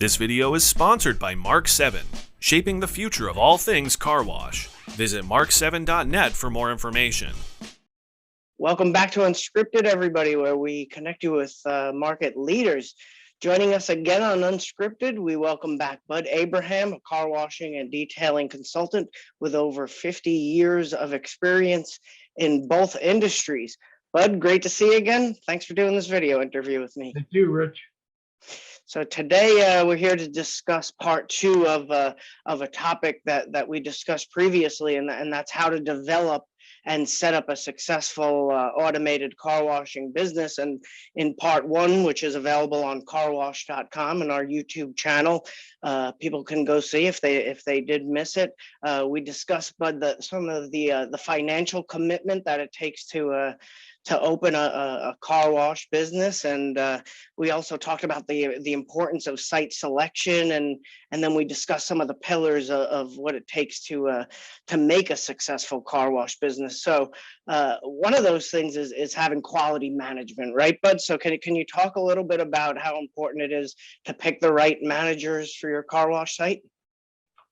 This video is sponsored by Mark 7, shaping the future of all things car wash. Visit mark7.net for more information. Welcome back to Unscripted, everybody, where we connect you with market leaders. Joining us again on Unscripted, we welcome back Bud Abraham, a car washing and detailing consultant with over 50 years of experience in both industries. Bud, great to see you again. Thanks for doing this video interview with me. Thank you, Rich. So today we're here to discuss part two of a topic that we discussed previously, and that's how to develop and set up a successful automated car washing business. And in part one, which is available on carwash.com and our YouTube channel, people can go see if they did miss it. We discussed, Bud, some of the financial commitment that it takes to open a car wash business, and we also talked about the importance of site selection, and then we discussed some of the pillars of what it takes to make a successful car wash business. So one of those things is having quality management, right, Bud? So can you talk a little bit about how important it is to pick the right managers for your car wash site?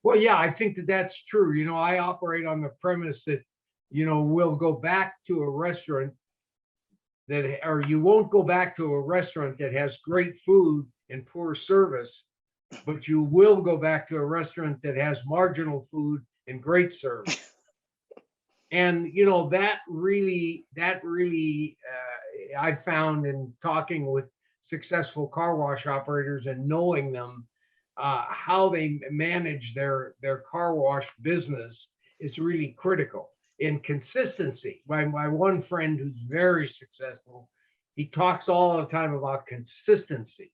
Well, yeah, I think that's true. You know, I operate on the premise that, you know, we'll go back to a restaurant or you won't go back to a restaurant that has great food and poor service, but you will go back to a restaurant that has marginal food and great service. And, you know, that really I found in talking with successful car wash operators and knowing them, how they manage their car wash business is really critical. In consistency. My one friend who's very successful, he talks all the time about consistency.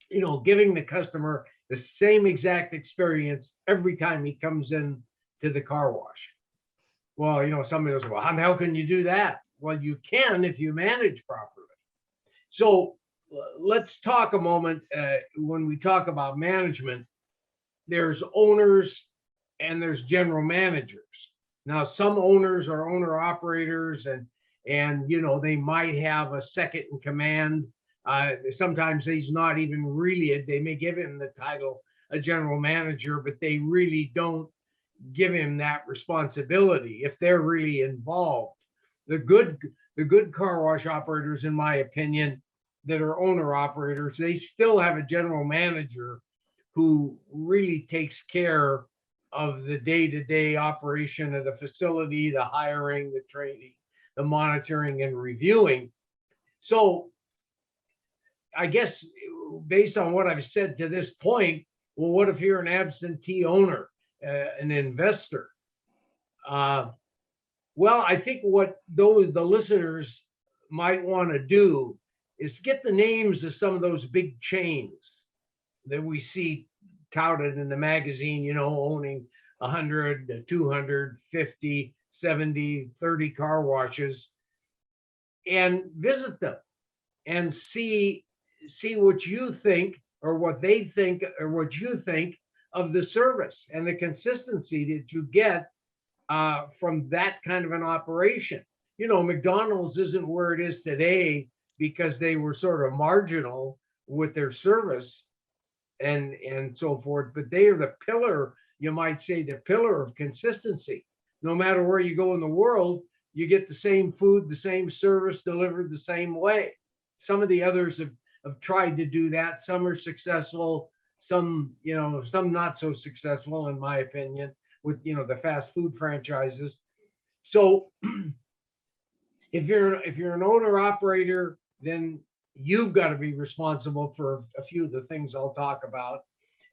You know, giving the customer the same exact experience every time he comes in to the car wash. Well, you know, somebody goes, well, how can you do that? Well, you can if you manage properly. So let's talk a moment. When we talk about management, there's owners and there's general managers. Now, some owners are owner operators, and you know, they might have a second in command. Sometimes he's not even really they may give him the title a general manager, but they really don't give him that responsibility if they're really involved. The good car wash operators, in my opinion, that are owner operators, they still have a general manager who really takes care of the day-to-day operation of the facility, the hiring, the training, the monitoring and reviewing. So I guess based on what I've said to this point, well, what if you're an absentee owner, an investor? Well, I think what the listeners might want to do is get the names of some of those big chains that we see touted in the magazine, you know, owning 100, 200, 50, 70, 30 car washes, and visit them and see what you think or what they think or what you think of the service and the consistency that you get from that kind of an operation. You know, McDonald's isn't where it is today because they were sort of marginal with their service and so forth, but they are the pillar, you might say, the pillar of consistency. No matter where you go in the world, you get the same food, the same service delivered the same way. Some of the others have tried to do that. Some are successful, some, you know, some not so successful, in my opinion, with, you know, the fast food franchises. So if you're an owner operator, then you've got to be responsible for a few of the things I'll talk about.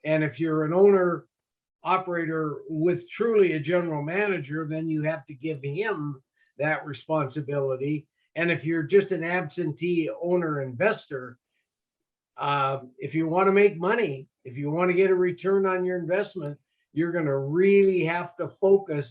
And if you're an owner operator with truly a general manager, then you have to give him that responsibility. And if you're just an absentee owner investor, if you want to make money, if you want to get a return on your investment, you're going to really have to focus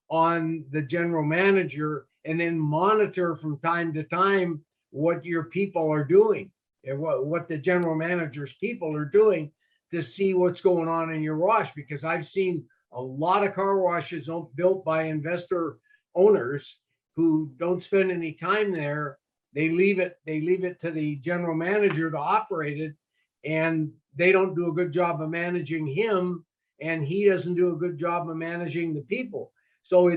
on the general manager and then monitor from time to time what your people are doing and what the general manager's people are doing to see what's going on in your wash. Because I've seen a lot of car washes built by investor owners who don't spend any time there. They leave it to the general manager to operate it, and they don't do a good job of managing him, and he doesn't do a good job of managing the people. So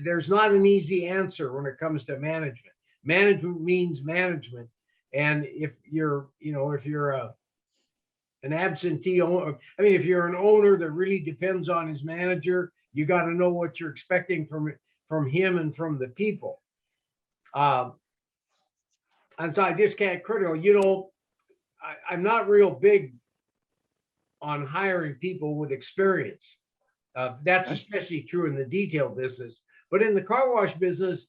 there's not an easy answer when it comes to management. Management means management. And if you're, if you're an absentee owner, I mean, if you're an owner that really depends on his manager, you got to know what you're expecting from him and from the people. And so I just can't critical, I'm not real big on hiring people with experience. That's especially true in the detail business, but in the car wash business,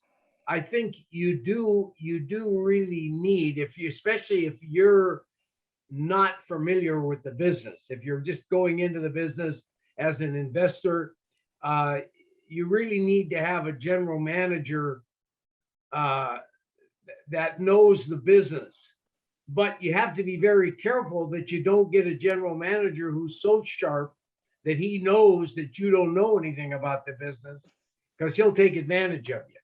I think you do really need, especially if you're not familiar with the business, if you're just going into the business as an investor, you really need to have a general manager that knows the business. But you have to be very careful that you don't get a general manager who's so sharp that he knows that you don't know anything about the business, because he'll take advantage of you.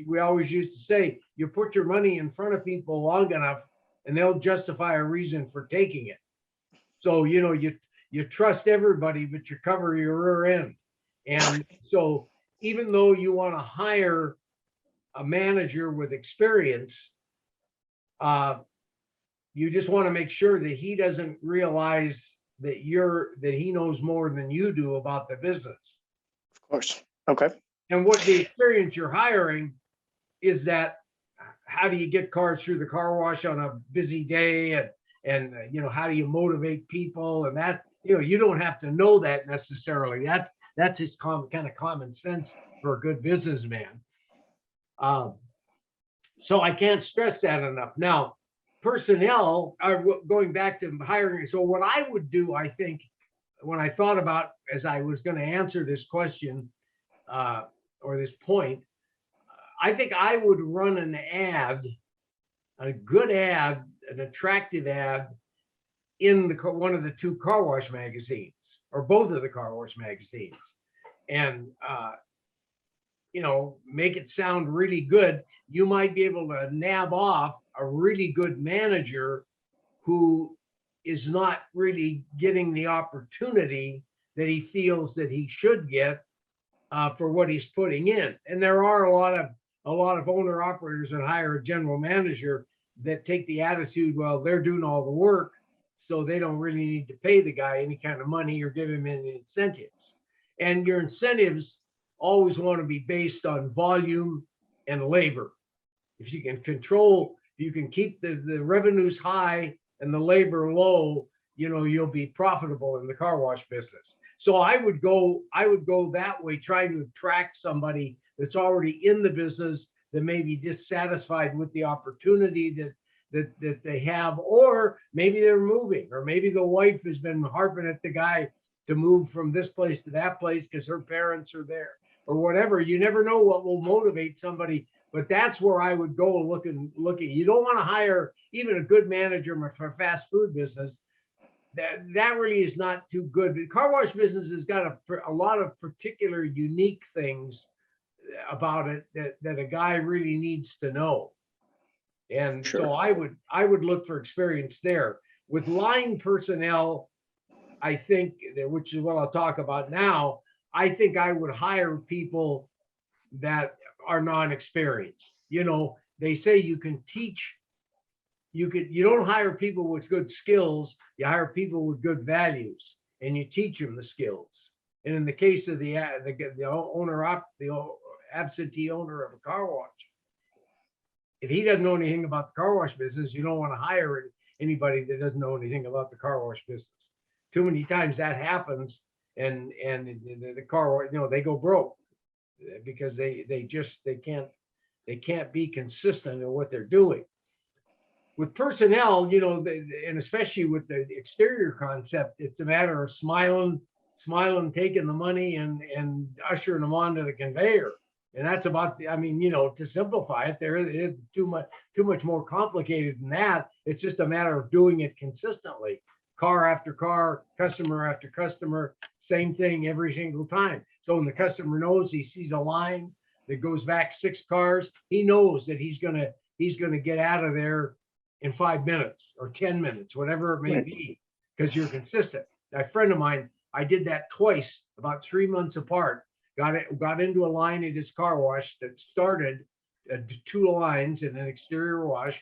We always used to say, you put your money in front of people long enough and they'll justify a reason for taking it. So, you trust everybody, but you cover your rear end. And so even though you want to hire a manager with experience, you just want to make sure that he doesn't realize that he knows more than you do about the business. Of course. Okay. And what the experience you're hiring is that, how do you get cars through the car wash on a busy day, and how do you motivate people, and that, you don't have to know that necessarily. That's just kind of common sense for a good businessman. So I can't stress that enough. Now, personnel are going back to hiring. So what I would do, I think, when I thought about, as I was going to answer this question or this point, I think I would run an ad, a good ad, an attractive ad in one of the two car wash magazines, or both of the car wash magazines, and make it sound really good. You might be able to nab off a really good manager who is not really getting the opportunity that he feels that he should get for what he's putting in. And there are a lot of owner operators that hire a general manager that take the attitude, well, they're doing all the work, so they don't really need to pay the guy any kind of money or give him any incentives. And your incentives always want to be based on volume and labor. If you can keep the revenues high and the labor low, you'll be profitable in the car wash business. So I would go that way, trying to attract somebody that's already in the business, that may be dissatisfied with the opportunity that they have, or maybe they're moving, or maybe the wife has been harping at the guy to move from this place to that place because her parents are there, or whatever. You never know what will motivate somebody, but that's where I would go looking. You don't want to hire even a good manager for a fast food business. That really is not too good. The car wash business has got a lot of particular unique things about it that a guy really needs to know. And Sure. So I would look for experience there. With line personnel, I think, which is what I'll talk about now, I think I would hire people that are non-experienced. They say you can teach. You don't hire people with good skills. You hire people with good values, and you teach them the skills. And in the case of the absentee owner of a car wash, if he doesn't know anything about the car wash business, you don't want to hire anybody that doesn't know anything about the car wash business. Too many times that happens, and the car wash, they go broke because they can't be consistent in what they're doing. With personnel, and especially with the exterior concept, it's a matter of smiling, taking the money and ushering them onto the conveyor. And that's about to simplify it, there is too much more complicated than that. It's just a matter of doing it consistently, car after car, customer after customer, same thing every single time. So when the customer knows, he sees a line that goes back 6 cars, he knows that he's gonna get out of there in 5 minutes or 10 minutes, whatever it may Right. be, because you're consistent. A friend of mine, I did that twice, about 3 months apart. Got into a line at his car wash that started 2 lines in an exterior wash,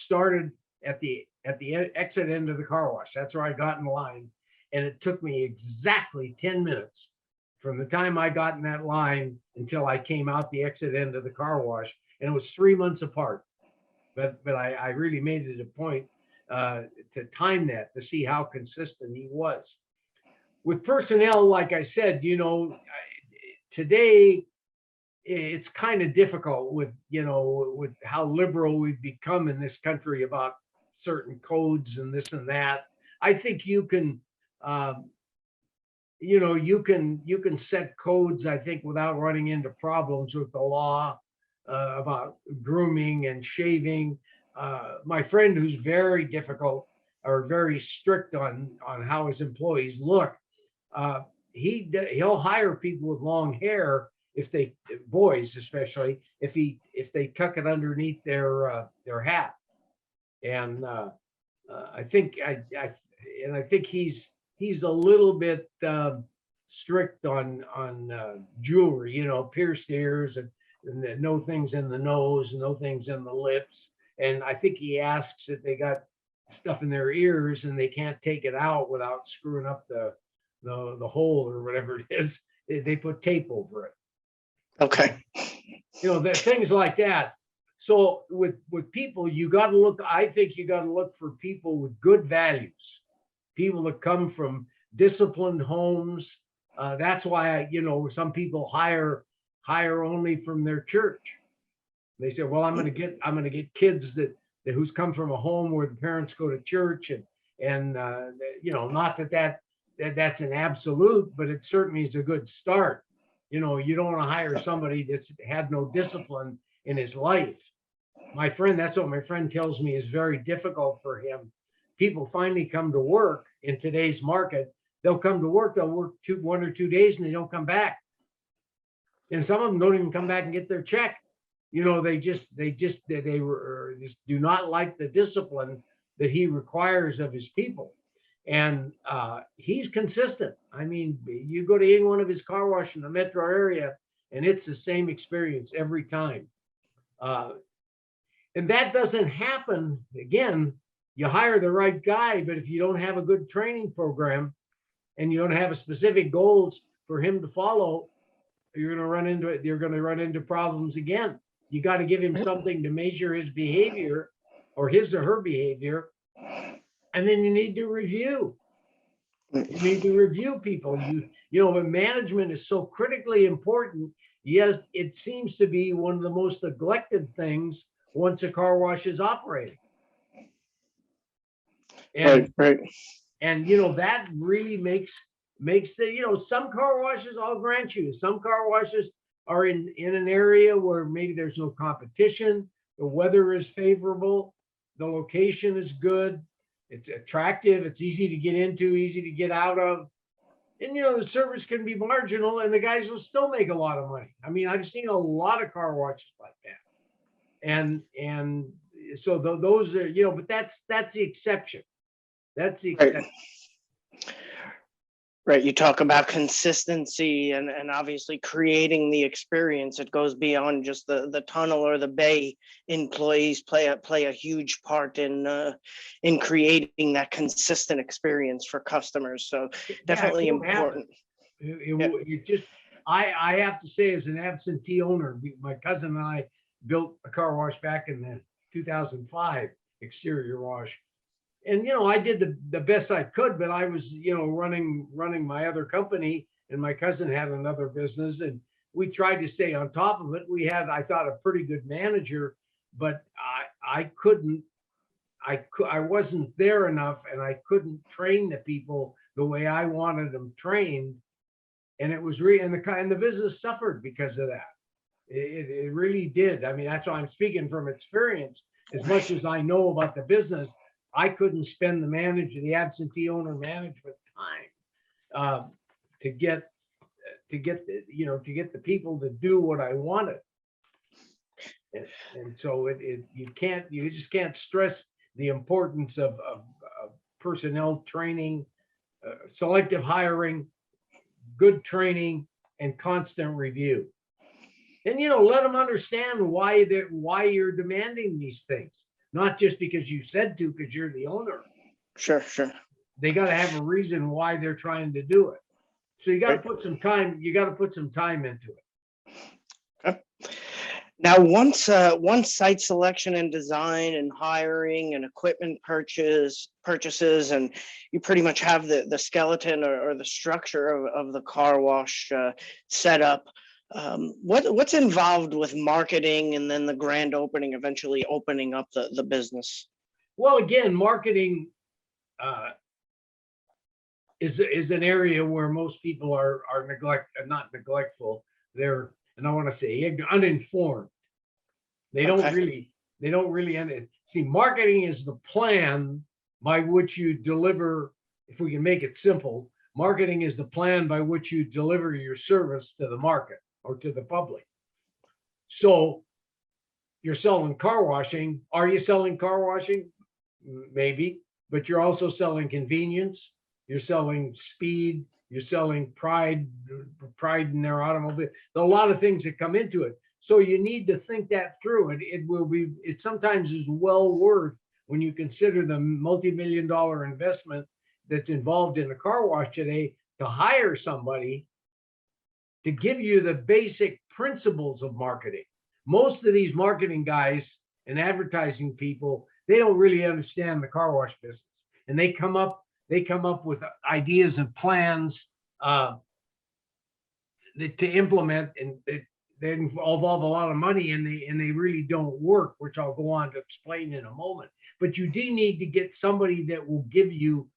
started at the exit end of the car wash. That's where I got in line, and it took me exactly 10 minutes from the time I got in that line until I came out the exit end of the car wash, and it was 3 months apart. But I really made it a point to time that, to see how consistent he was. With personnel, like I said, today it's kind of difficult with how liberal we've become in this country about certain codes and this and that. I think you can you can set codes, I think, without running into problems with the law about grooming and shaving. My friend, who's very difficult or very strict on how his employees look, he'll hire people with long hair boys especially, if they tuck it underneath their hat. And I think he's a little bit strict on jewelry, pierced ears and no things in the nose, no things in the lips. And I think he asks if they got stuff in their ears and they can't take it out without screwing up the hole or whatever it is. They put tape over it. Okay. That things like that. So with people, I think you got to look for people with good values, people that come from disciplined homes. That's why some people hire only from their church. They say, well, I'm going to get kids that who's come from a home where the parents go to church, and not that's an absolute, but it certainly is a good start. You don't want to hire somebody that's had no discipline in his life. That's what my friend tells me is very difficult for him. People finally come to work in today's market. They'll come to work, they'll work 1 or 2 days, and they don't come back. And some of them don't even come back and get their check. They just do not like the discipline that he requires of his people. And he's consistent. I mean, you go to any one of his car wash in the metro area, and it's the same experience every time. And that doesn't happen. Again, you hire the right guy, but if you don't have a good training program and you don't have specific goals for him to follow, you're going to run into problems again. You got to give him something to measure his behavior or his or her behavior. And then you need to review. You need to review people. When management is so critically important, yes, it seems to be one of the most neglected things once a car wash is operating. And, right. And that really makes some car washes, I'll grant you, some car washes are in an area where maybe there's no competition, the weather is favorable, the location is good, it's attractive, it's easy to get into, easy to get out of. And the service can be marginal and the guys will still make a lot of money. I mean, I've seen a lot of car washes like that. And so those are, but that's the exception. That's the exception. Right. You talk about consistency and obviously creating the experience. It goes beyond just the tunnel or the bay. Employees play a huge part in creating that consistent experience for customers. So definitely important. I have to say, as an absentee owner, my cousin and I built a car wash back in the 2005 exterior wash. And, I did the best I could, but I was, running my other company, and my cousin had another business, and we tried to stay on top of it. We had, I thought, a pretty good manager, but I wasn't there enough, and I couldn't train the people the way I wanted them trained. And it was and the business suffered because of that. It really did. I mean, that's why I'm speaking from experience. As much as I know about the business, I couldn't spend the absentee owner management time to get the people to do what I wanted. And so you just can't stress the importance of personnel training, selective hiring, good training, and constant review. And let them understand why you're demanding these things, not just because you said to, because you're the owner. Sure, sure. They got to have a reason why they're trying to do it. So you got to Right. put some time. You got to put some time into it. Okay. Now, once site selection and design and hiring and equipment purchases, and you pretty much have the skeleton or the structure of the car wash set up, what's involved with marketing and then the grand opening, eventually opening up the business? Well, again, marketing is an area where most people are not neglectful. They're, and I want to say, uninformed. They don't Okay. really see. Marketing is the plan by which you deliver. If we can make it simple, marketing is the plan by which you deliver your service to the market or to the public. So you're selling car washing. Are you selling car washing? Maybe, but you're also selling convenience. You're selling speed. You're selling pride in their automobile. There are a lot of things that come into it. So you need to think that through. And it sometimes is well worth, when you consider the multi-million-dollar investment that's involved in a car wash today, to hire somebody to give you the basic principles of marketing. Most of these marketing guys and advertising people, they don't really understand the car wash business. And they come up with ideas and plans to implement, and they involve a lot of money, and they really don't work, which I'll go on to explain in a moment. But you do need to get somebody that will give you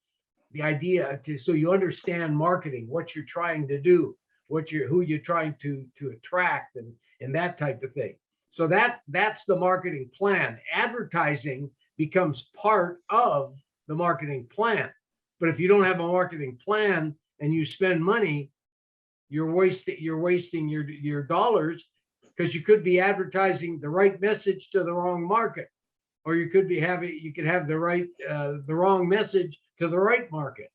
the idea so you understand marketing, what you're trying to do, who you're trying to attract, and that type of thing. So that's the marketing plan. Advertising becomes part of the marketing plan. But if you don't have a marketing plan and you spend money, you're wasting your dollars, because you could be advertising the right message to the wrong market, or you could have the wrong message to the right market.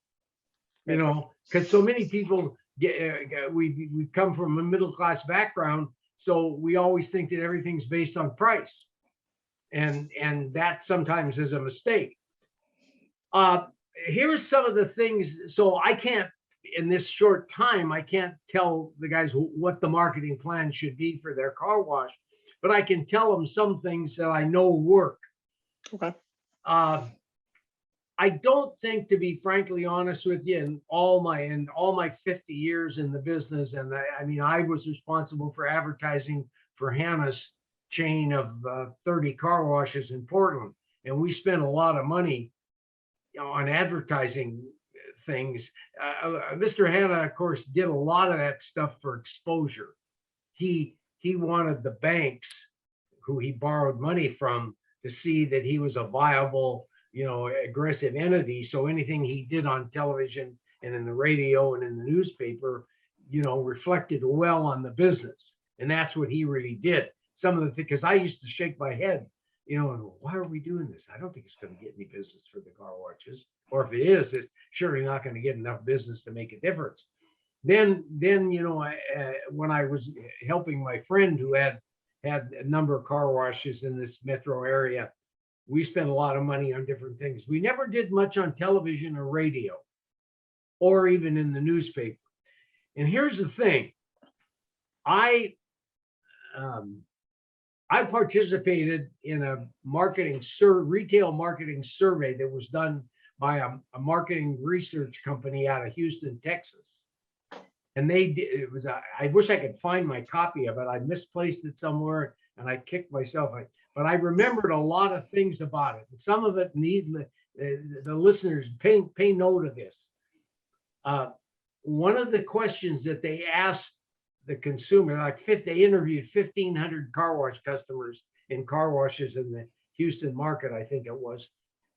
Because so many people we come from a middle class background, so we always think that everything's based on price, and that sometimes is a mistake. Here's some of the things. So I can't, in this short time, I can't tell the guys what the marketing plan should be for their car wash, but I can tell them some things that I know work. Okay. I don't think, to be frankly honest with you, in all my 50 years in the business, and I was responsible for advertising for Hannah's chain of 30 car washes in Portland, and we spent a lot of money on advertising things. Mr. Hanna, of course, did a lot of that stuff for exposure. He wanted the banks, who he borrowed money from, to see that he was a viable, aggressive entity. So anything he did on television and in the radio and in the newspaper, reflected well on the business. And that's what he really did. Some of the things, because I used to shake my head, why are we doing this? I don't think it's going to get any business for the car washes. Or if it is, it's surely not going to get enough business to make a difference. Then when I was helping my friend who had a number of car washes in this metro area, we spent a lot of money on different things. We never did much on television or radio, or even in the newspaper. And here's the thing. I participated in a retail marketing survey that was done by a marketing research company out of Houston, Texas. And I wish I could find my copy of it. I misplaced it somewhere and I kicked myself. But I remembered a lot of things about it. Some of it the listeners pay note of this. One of the questions that they asked the consumer, they interviewed 1,500 car wash customers in car washes in the Houston market, I think it was.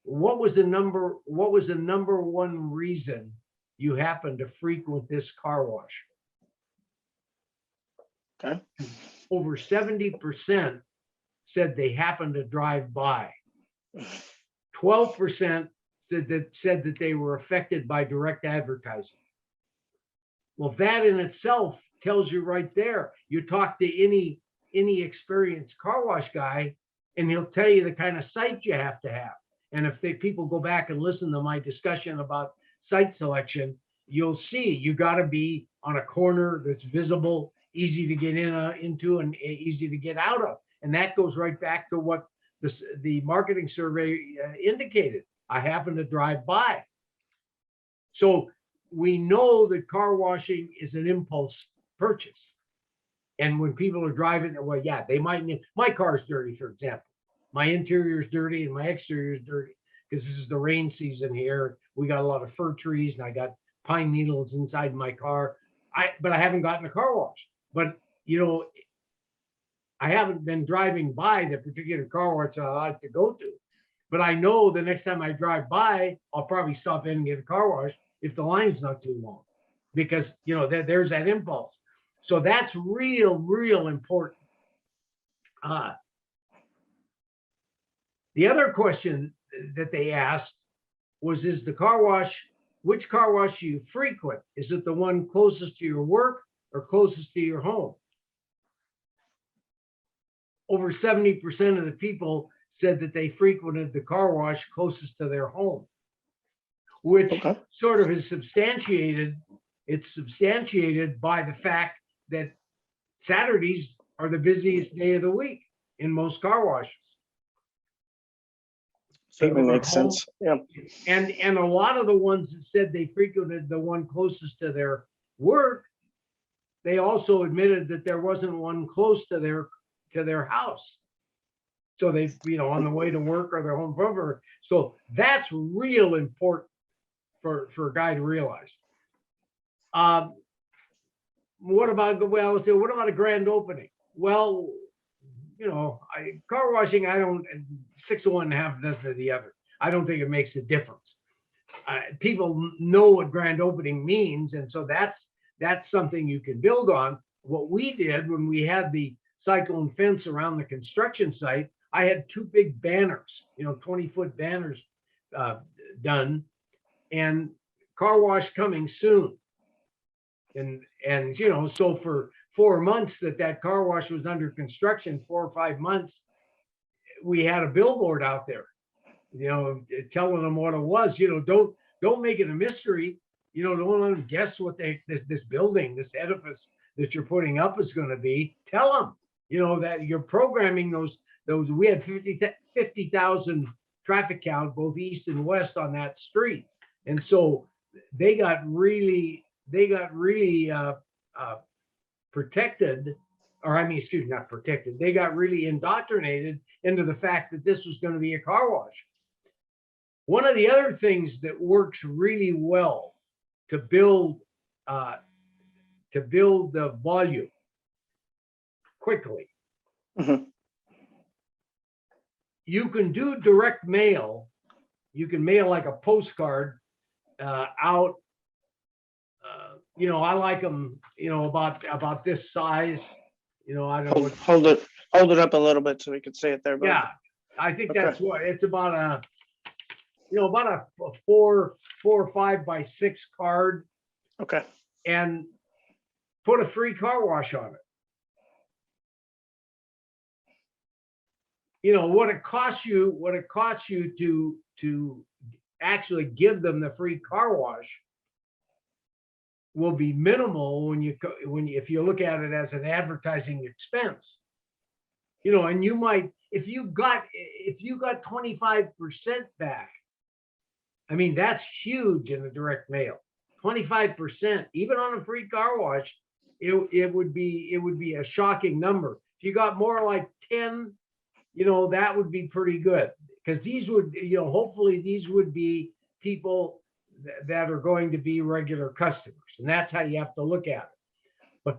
What was the number one reason you happen to frequent this car wash? Okay. Over 70% said they happened to drive by. 12% said that they were affected by direct advertising. Well, that in itself tells you right there. You talk to any experienced car wash guy, and he'll tell you the kind of site you have to have. And if people go back and listen to my discussion about site selection, you'll see you got to be on a corner that's visible, easy to get into, and easy to get out of. And that goes right back to what the marketing survey indicated. I happen to drive by. So we know that car washing is an impulse purchase. And when people are driving, well, yeah, they might need, my car's dirty, for example. My interior is dirty and my exterior is dirty because this is the rain season here. We got a lot of fir trees and I got pine needles inside my car. But I haven't gotten a car wash. But, you know, I haven't been driving by the particular car wash I like to go to. But I know the next time I drive by, I'll probably stop in and get a car wash if the line's not too long, because, you know, there's that impulse. So that's real important. The other question that they asked was, is the car wash, which car wash do you frequent? Is it the one closest to your work or closest to your home? Over 70% of the people said that they frequented the car wash closest to their home, which sort of is substantiated. It's substantiated by the fact that Saturdays are the busiest day of the week in most car washes. Certainly makes sense. Yeah. And a lot of the ones that said they frequented the one closest to their work, they also admitted that there wasn't one close to their house. So they, you know, on the way to work or their home from work. So that's real important for a guy to realize. What about a grand opening? Well, you know, car washing, I don't, 6 of one, half dozen of the other. I don't think it makes a difference. People know what grand opening means, and so that's something you can build on. What we did when we had the cyclone fence around the construction site, I had 2 big banners, you know, 20-foot banners done, and car wash coming soon. And you know, so for 4 months that car wash was under construction, 4 or 5 months, we had a billboard out there, you know, telling them what it was. You know, don't make it a mystery. You know, don't let them guess what this building, this edifice that you're putting up is going to be. Tell them, you know, that you're programming those. We had 50,000 traffic count both east and west on that street, and so they got really protected, or I mean, excuse me, not protected. They got really indoctrinated into the fact that this was going to be a car wash. One of the other things that works really well to build the volume quickly, you can do direct mail. You can mail like a postcard out. You know, I like them, you know, about this size. You know, I don't know. Hold it up a little bit so we can see it there. Bud. Yeah, I think that's what it's about a 4 or 5 by 6 card. Okay. And put a free car wash on it. You know what it costs you to actually give them the free car wash will be minimal if you look at it as an advertising expense. You know, and you might, if you got 25% back, I mean, that's huge in the direct mail. 25%, even on a free car wash, it would be a shocking number. If you got more like 10, you know, that would be pretty good, because these would, you know, hopefully these would be people that are going to be regular customers, and that's how you have to look at it.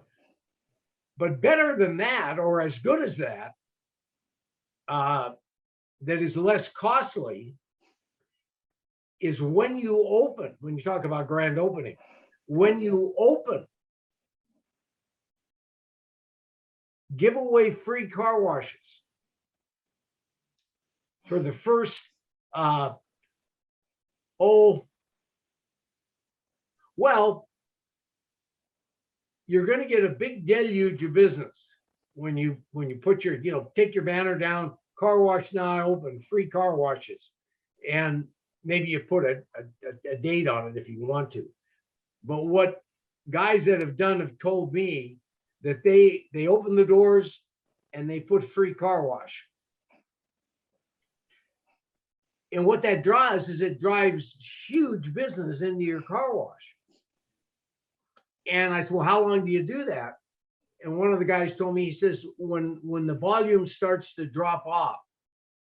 But better than that, or as good as that, that is less costly, is when you open, when you talk about grand opening, when you open, give away free car washes for the first Oh, well, you're going to get a big deluge of business when you put your, take your banner down, car wash now open, free car washes. And maybe you put a date on it if you want to. But what guys that have done have told me that they open the doors and they put free car wash. And what that draws is it drives huge business into your car wash. And I said, well, how long do you do that? And one of the guys told me, he says, when the volume starts to drop off.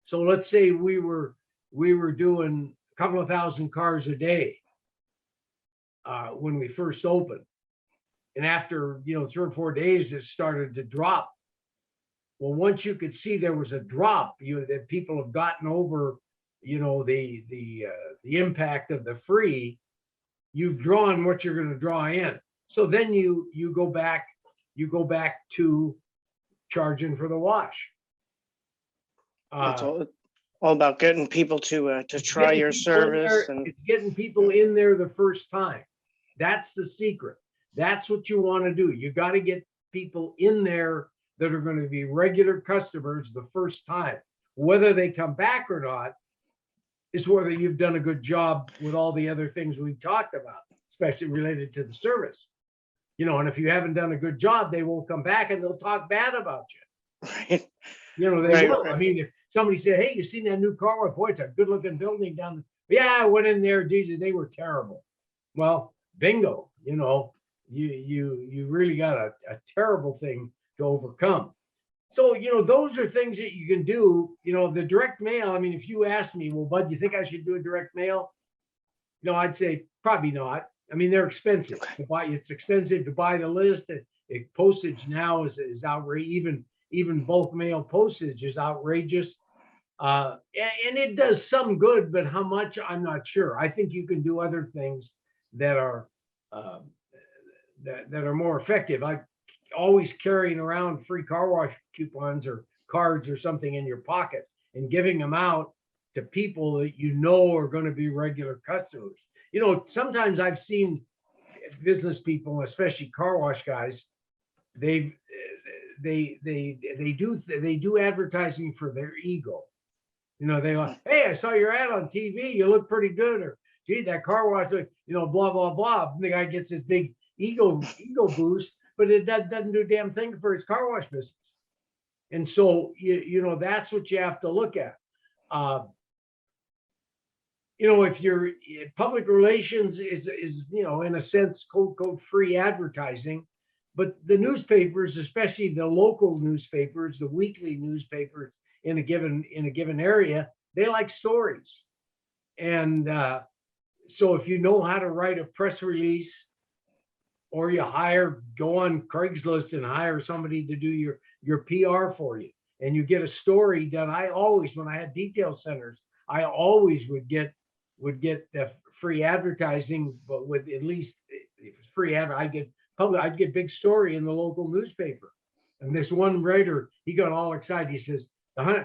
So let's say we were doing a couple of thousand cars a day when we first opened. And after, 3 or 4 days, it started to drop. Well, once you could see there was a drop, that people have gotten over, the impact of the free, you've drawn what you're going to draw in. So then you go back to charging for the wash. It's all about getting people to try your service, and it's getting people in there the first time. That's the secret. That's what you want to do. You got to get people in there that are going to be regular customers the first time. Whether they come back or not is whether you've done a good job with all the other things we talked about, especially related to the service. And if you haven't done a good job, they won't come back and they'll talk bad about you. right. They will. Right. I mean, if somebody said, hey, you seen that new car? Boy, it's a good looking building down there. Yeah, I went in there. Jesus, they were terrible. Well, bingo, you really got a terrible thing to overcome. So, those are things that you can do. The direct mail, I mean, if you ask me, well, Bud, do you think I should do a direct mail? I'd say probably not. I mean, they're expensive to buy. It's expensive to buy the list. Postage now is outrageous. Even bulk mail postage is outrageous. And it does some good, but how much, I'm not sure. I think you can do other things that are that are more effective. I always carrying around free car wash coupons or cards or something in your pocket and giving them out to people that are going to be regular customers. Sometimes I've seen business people, especially car wash guys, they do advertising for their ego. They like, hey, I saw your ad on TV. You look pretty good. Or, gee, that car wash, blah, blah, blah. The guy gets this big ego boost, but it doesn't do a damn thing for his car wash business. And so, that's what you have to look at. If your public relations is in a sense, quote, free advertising, but the newspapers, especially the local newspapers, the weekly newspapers in a given area, they like stories. And so if you know how to write a press release, or you go on Craigslist and hire somebody to do your PR for you, and you get a story done. I always, when I had detail centers, I always would get the free advertising, but with at least free ad, I'd get big story in the local newspaper. And this one writer, he got all excited. He says, I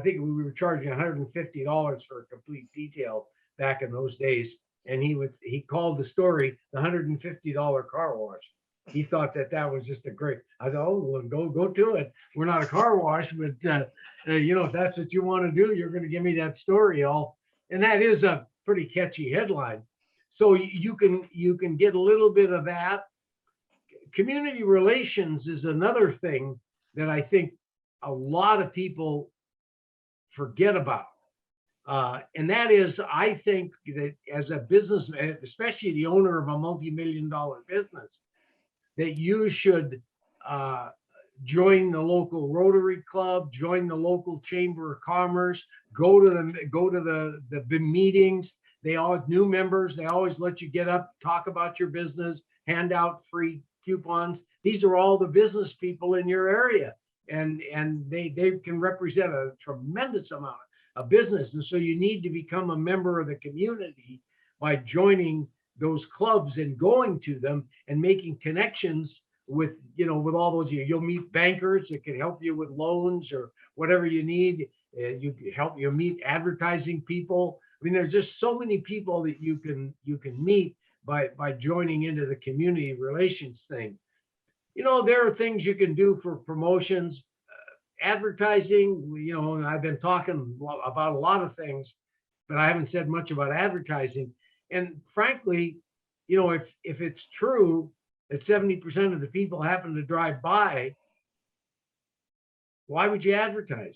think we were charging $150 for a complete detail back in those days. And he called the story the $150 car wash. He thought that was just a great. I thought, oh, well, go to it. We're not a car wash, but if that's what you want to do, you're going to give me that story all. And that is a pretty catchy headline. So you can get a little bit of that. Community relations is another thing that I think a lot of people forget about. And that is, I think that as a businessman, especially the owner of a multi-million-dollar business, that you should join the local Rotary Club, join the local Chamber of Commerce, go to the meetings. They always, new members, they always let you get up, talk about your business, hand out free coupons. These are all the business people in your area, and they can represent a tremendous amount of business. And so you need to become a member of the community by joining those clubs and going to them and making connections with all those. You'll meet bankers that can help you with loans or whatever you need. You help you meet advertising people. I mean, there's just so many people that you can meet by joining into the community relations thing. There are things you can do for promotions, advertising. And I've been talking about a lot of things, but I haven't said much about advertising. And frankly, if it's true that 70% of the people happen to drive by, why would you advertise?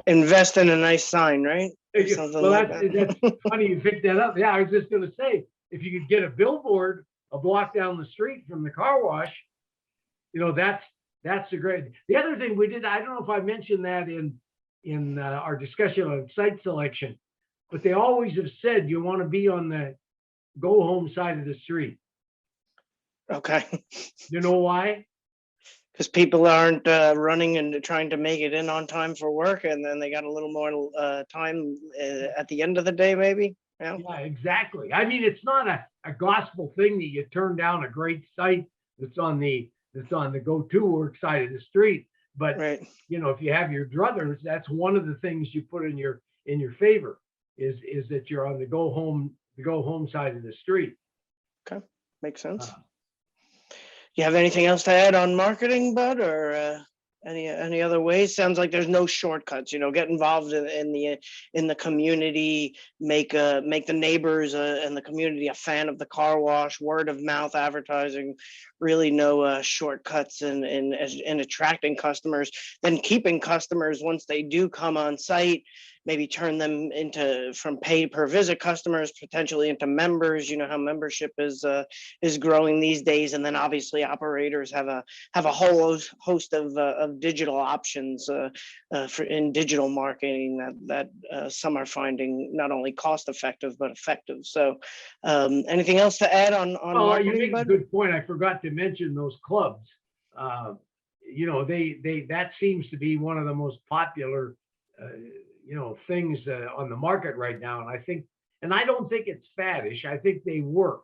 Invest in a nice sign, right? Something Well, like that's funny you picked that up. Yeah, I was just going to say, if you could get a billboard a block down the street from the car wash, that's a great. The other thing we did, I don't know if I mentioned that in our discussion on site selection, but they always have said you want to be on the go home side of the street. Okay. You know why? Because people aren't running and trying to make it in on time for work, and then they got a little more time at the end of the day, maybe. Yeah, exactly. I mean, it's not a gospel thing that you turn down a great site that's on the go-to work side of the street. But right. If you have your druthers, that's one of the things you put in your favor is that you're on the go home side of the street. Okay, makes sense. You have anything else to add on marketing, Bud, or any other ways? Sounds like there's no shortcuts. Get involved in the community, make the neighbors and the community a fan of the car wash. Word of mouth advertising, really no shortcuts in attracting customers. Then keeping customers once they do come on site. Maybe turn them from pay per visit customers potentially into members. You know how membership is growing these days, and then obviously operators have a whole host of digital options in digital marketing that some are finding not only cost effective but effective. So, anything else to add on well, marketing? You make a good point. I forgot to mention those clubs. They that seems to be one of the most popular. Things on the market right now. And I don't think it's faddish. I think they work,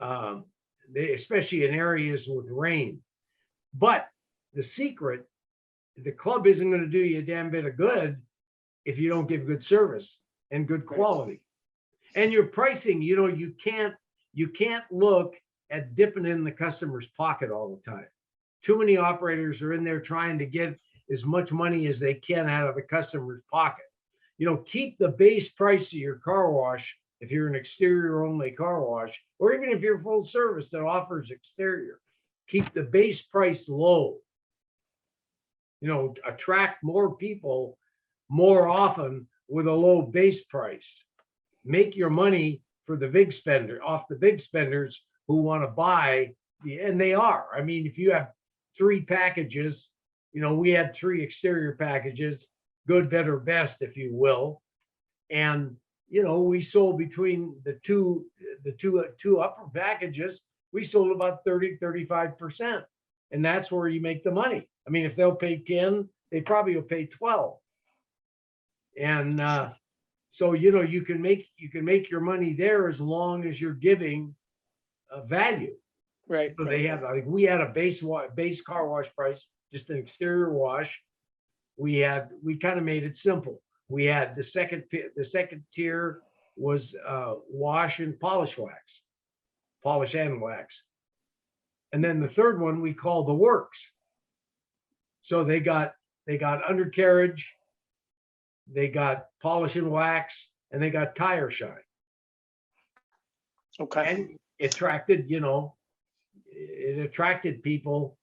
especially in areas with rain. But the secret, the club isn't going to do you a damn bit of good if you don't give good service and good quality. And your pricing, you can't look at dipping in the customer's pocket all the time. Too many operators are in there trying to get as much money as they can out of the customer's pocket. Keep the base price of your car wash if you're an exterior only car wash, or even if you're full service that offers exterior. Keep the base price low. Attract more people more often with a low base price. Make your money for the big spender, off the big spenders who want to buy, and they are. I mean, if you have 3 packages, we had 3 exterior packages, good, better, best, if you will. And, we sold between the two upper packages, we sold about 30-35%. And that's where you make the money. I mean, if they'll pay 10, they probably will pay 12. And so, you can make your money there as long as you're giving value. Right. So they have, we had a base car wash price, just an exterior wash. We kind of made it simple. We had the second tier was wash and polish and wax. And then the third one we call the works. So they got undercarriage, they got polish and wax, and they got tire shine. Okay. And it attracted people.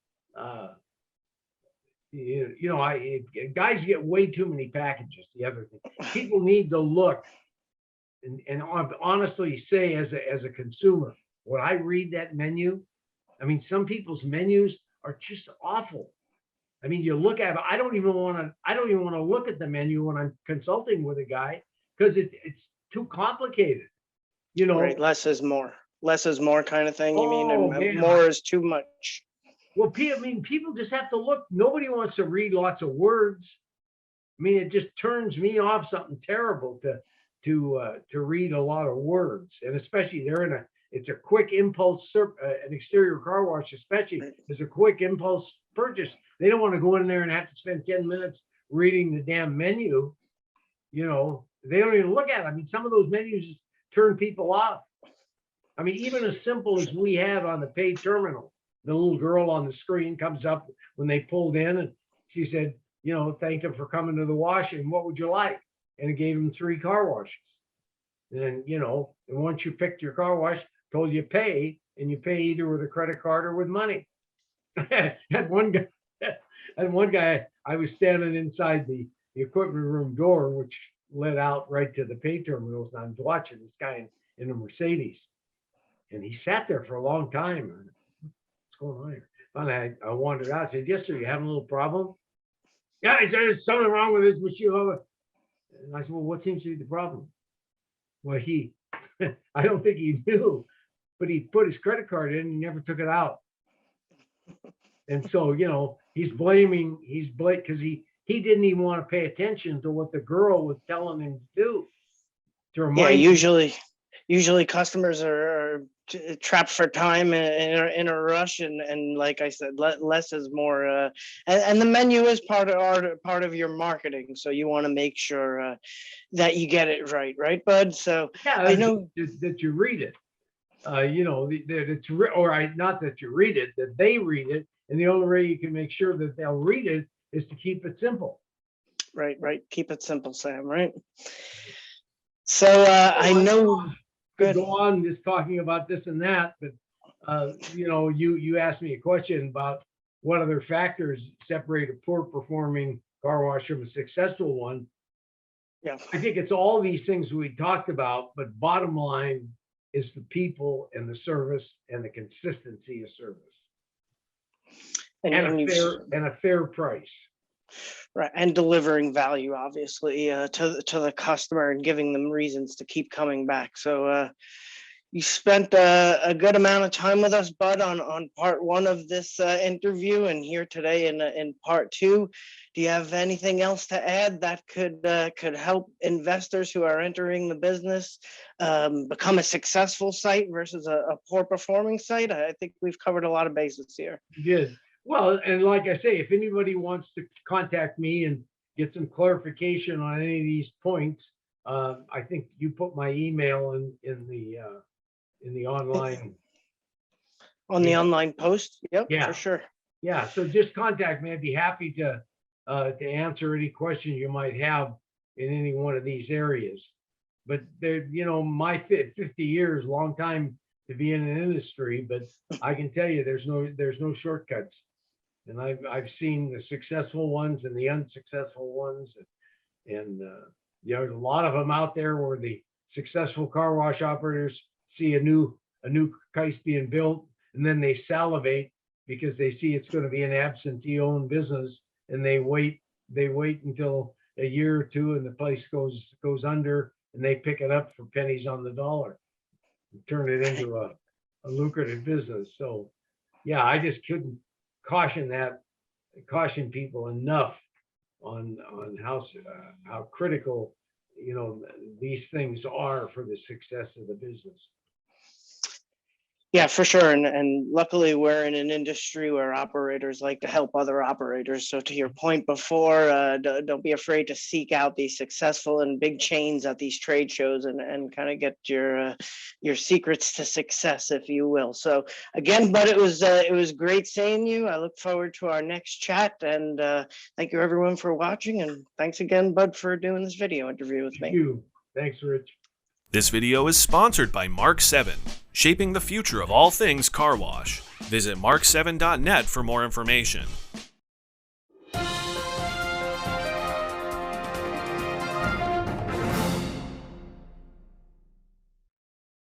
Guys get way too many packages. The other thing, people need to look and honestly say, as a consumer, when I read that menu, I mean, some people's menus are just awful. I mean, you look at it, I don't even want to look at the menu when I'm consulting with a guy because it's too complicated. Right. Less is more kind of thing. You mean, and man. more is too much. Well, people just have to look. Nobody wants to read lots of words. I mean, it just turns me off something terrible to read a lot of words, and especially it's a quick impulse. An exterior car wash, especially, is a quick impulse purchase. They don't want to go in there and have to spend 10 minutes reading the damn menu. You know, they don't even look at it. I mean, some of those menus just turn people off. I mean, even as simple as we have on the paid terminal, the little girl on the screen comes up when they pulled in and she said, you know, thank them for coming to the wash and what would you like? And it gave them 3 car washes. And, you know, and once you picked your car wash, told you pay, and you pay either with a credit card or with money. And one guy, I was standing inside the equipment room door, which led out right to the pay terminals, and I was watching this guy in a Mercedes. And he sat there for a long time. What's going on here? Finally, I wandered out. I said, yes, sir, you having a little problem? Yeah, he said, there's something wrong with his machine. And I said, well, what seems to be the problem? Well, I don't think he knew, but he put his credit card in and he never took it out. And so, you know, he's blaming because he didn't even want to pay attention to what the girl was telling him to do. To remind usually customers are trapped for time in a rush, and like I said, less is more. And the menu is part of your marketing, so you want to make sure that you get it right, Bud? So yeah, I know that you read it. You know, not that you read it, that they read it, and the only way you can make sure that they'll read it is to keep it simple. Right. Keep it simple, Sam. Right. So I know. Could go on just talking about this and that, but you know, you asked me a question about what other factors separate a poor performing car wash from a successful one. Yeah, I think it's all these things we talked about, but bottom line is the people and the service and the consistency of service and a fair price. Right, and delivering value, obviously, to the customer and giving them reasons to keep coming back. So you spent a good amount of time with us, Bud, on part 1 of this interview, and here today in part 2. Do you have anything else to add that could help investors who are entering the business become a successful site versus a poor performing site? I think we've covered a lot of bases here. Good. Well, and like I say, if anybody wants to contact me and get some clarification on any of these points, I think you put my email in the online. On the online post? Yep, yeah, for sure. Yeah, so just contact me. I'd be happy to answer any questions you might have in any one of these areas. But there, you know, my 50 years, long time to be in an industry, but I can tell you there's no shortcuts. And I've seen the successful ones and the unsuccessful ones, and you know, there's a lot of them out there where the successful car wash operators see a new case being built, and then they salivate because they see it's going to be an absentee-owned business, and they wait until a year or two, and the place goes under, and they pick it up for pennies on the dollar, and turn it into a lucrative business. So, yeah, I just couldn't caution people enough on how critical, you know, these things are for the success of the business. Yeah, for sure. And luckily we're in an industry where operators like to help other operators. So to your point before, don't be afraid to seek out these successful and big chains at these trade shows and kind of get your secrets to success, if you will. So again, Bud, it was great seeing you. I look forward to our next chat, and thank you everyone for watching. And thanks again, Bud, for doing this video interview with me. Thank you. Thanks, Rich. This video is sponsored by Mark 7, shaping the future of all things car wash. Visit mark7.net for more information.